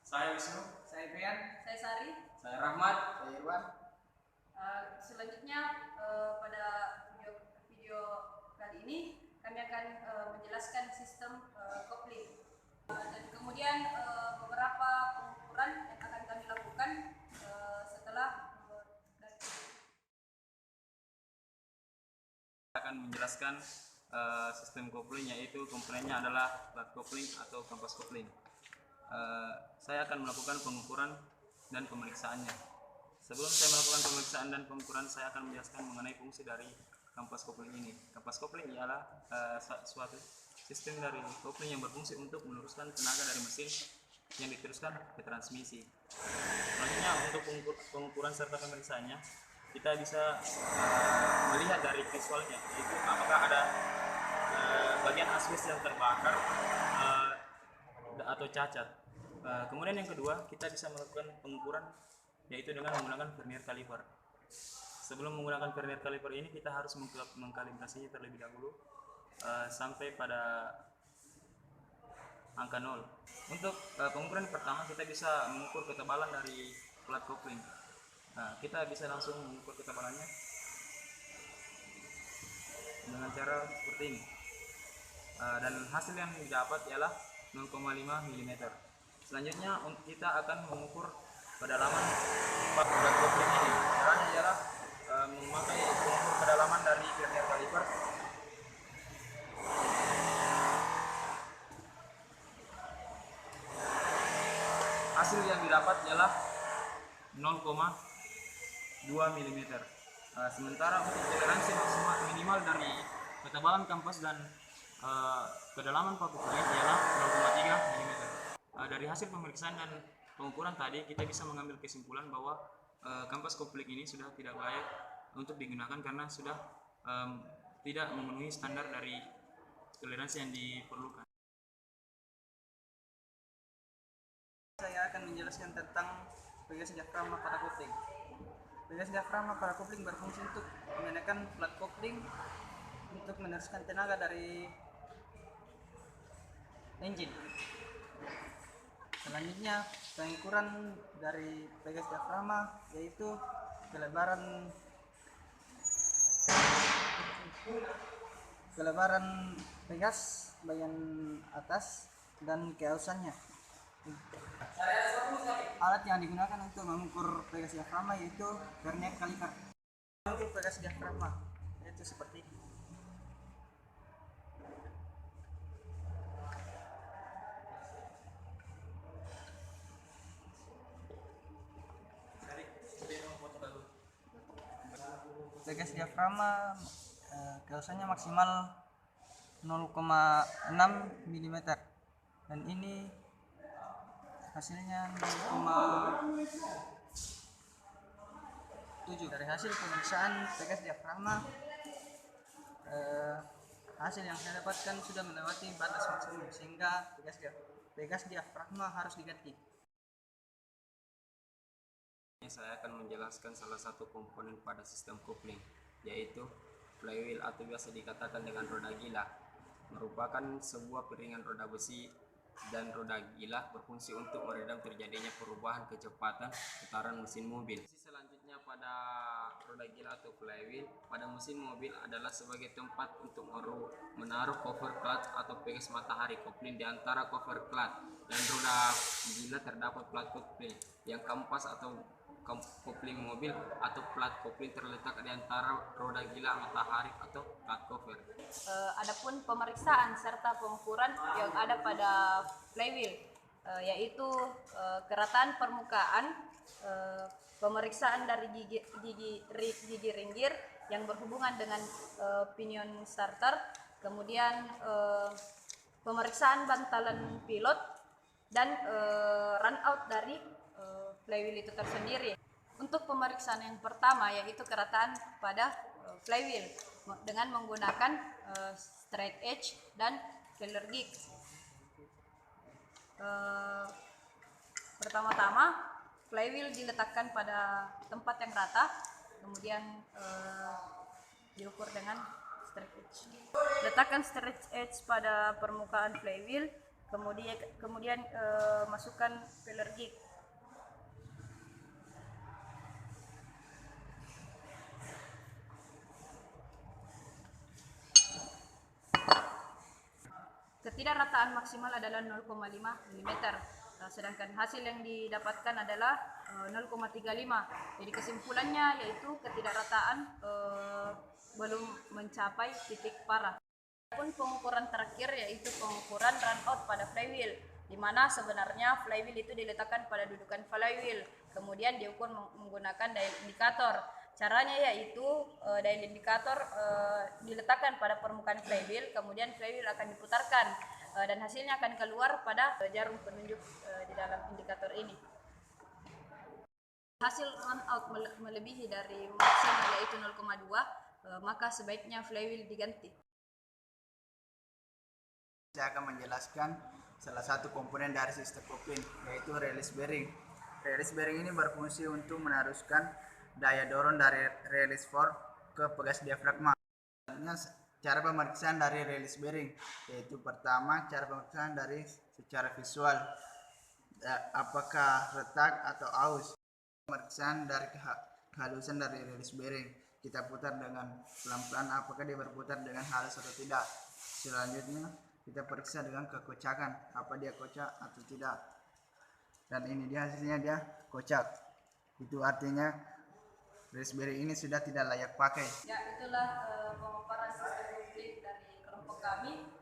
Saya Wisnu. Saya Brian. Saya Sari. Saya Rahmat. Saya Irwan. Selanjutnya pada video kali ini kami akan menjelaskan sistem kopling dan kemudian beberapa pengukuran yang akan kami lakukan setelah akan menjelaskan sistem kopling, yaitu komponennya adalah plat kopling atau kampas kopling. Saya akan melakukan pengukuran dan pemeriksaannya. Sebelum saya melakukan pemeriksaan dan pengukuran, saya akan menjelaskan mengenai fungsi dari kampas kopling ini. Kampas kopling ialah suatu sistem dari kopling yang berfungsi untuk meluruskan tenaga dari mesin yang diteruskan ke transmisi. Selanjutnya, untuk pengukuran serta pemeriksaannya, kita bisa melihat dari visualnya, yaitu apakah ada bagian asbes yang terbakar atau cacat. Kemudian yang kedua, kita bisa melakukan pengukuran yaitu dengan menggunakan vernier caliper. Sebelum menggunakan vernier caliper ini, kita harus mengkalibrasinya terlebih dahulu sampai pada angka 0. Untuk pengukuran pertama, kita bisa mengukur ketebalan dari plat kopling. Kita bisa langsung mengukur ketebalannya dengan cara seperti ini, dan hasil yang didapat ialah 0,5 mm. Selanjutnya kita akan mengukur kedalaman plat kopling ini. Caranya ialah memakai pengukur kedalaman dari vernier caliper. Hasil yang didapat ialah 0,2 mm. Sementara untuk toleransi maksimal minimal dari ketebalan kampas dan kedalaman plat kopling ialah 0,3 mm. Dari hasil pemeriksaan dan pengukuran tadi, kita bisa mengambil kesimpulan bahwa kampas kopling ini sudah tidak layak untuk digunakan karena sudah tidak memenuhi standar dari toleransi yang diperlukan. Saya akan menjelaskan tentang pegas diafragma pada kopling. Pegas diafragma pada kopling berfungsi untuk menekan plat kopling untuk meneruskan tenaga dari engine. Selanjutnya, pengukuran dari pegas diafragma yaitu kelebaran pegas bagian atas dan keausannya. Alat yang digunakan untuk mengukur pegas diafragma yaitu vernier caliper. Untuk pegas diafragma yaitu seperti ini. Pegas diafragma keausannya maksimal 0,6 mm dan ini hasilnya 0,7. Dari hasil pemeriksaan pegas diafragma, hasil yang saya dapatkan sudah melewati batas maksimum sehingga pegas diafragma harus diganti. Saya akan menjelaskan salah satu komponen pada sistem kopling, yaitu flywheel atau biasa dikatakan dengan roda gila. Merupakan sebuah piringan roda besi dan roda gila berfungsi untuk meredam terjadinya perubahan kecepatan putaran mesin mobil. Selanjutnya, pada roda gila atau flywheel pada mesin mobil adalah sebagai tempat untuk menaruh cover clutch atau pegas matahari kopling. Di antara cover clutch dan roda gila terdapat plat kopling. Yang kampas atau kopling mobil atau plat kopling terletak di antara roda gila matahari atau plat cover. Adapun pemeriksaan serta pengukuran yang ada pada flywheel yaitu kerataan permukaan, pemeriksaan dari gigi ringgir yang berhubungan dengan pinion starter, kemudian pemeriksaan bantalan pilot dan run out dari flywheel itu tersendiri. Untuk pemeriksaan yang pertama yaitu kerataan pada flywheel dengan menggunakan straight edge dan feeler gig. Pertama-tama flywheel diletakkan pada tempat yang rata, kemudian diukur dengan straight edge. Letakkan straight edge pada permukaan flywheel Kemudian masukkan filler gig. Ketidakrataan maksimal adalah 0,5 mm, sedangkan hasil yang didapatkan adalah 0,35. Jadi kesimpulannya yaitu ketidakrataan belum mencapai titik parah. Adapun pengukuran terakhir yaitu pengukuran run out pada flywheel, di mana sebenarnya flywheel itu diletakkan pada dudukan flywheel, kemudian diukur menggunakan dial indikator. Caranya yaitu dial indikator diletakkan pada permukaan flywheel, kemudian flywheel akan diputarkan dan hasilnya akan keluar pada jarum penunjuk di dalam indikator ini. Hasil run out melebihi dari maksimal yaitu 0,2, maka sebaiknya flywheel diganti. Saya akan menjelaskan salah satu komponen dari sistem coupling, yaitu release bearing. Release bearing ini berfungsi untuk meneruskan daya dorong dari release force ke pegas diafragma. Cara pemeriksaan dari release bearing, yaitu pertama cara pemeriksaan dari secara visual, apakah retak atau aus. Pemeriksaan dari kehalusan dari release bearing, kita putar dengan pelan-pelan apakah dia berputar dengan halus atau tidak. Selanjutnya kita periksa dengan kekocakan, apa dia kocak atau tidak. Dan ini dia hasilnya, dia kocak. Itu artinya release bearing ini sudah tidak layak pakai. Ya, itulah pemaparan sistem coupling dari kelompok kami.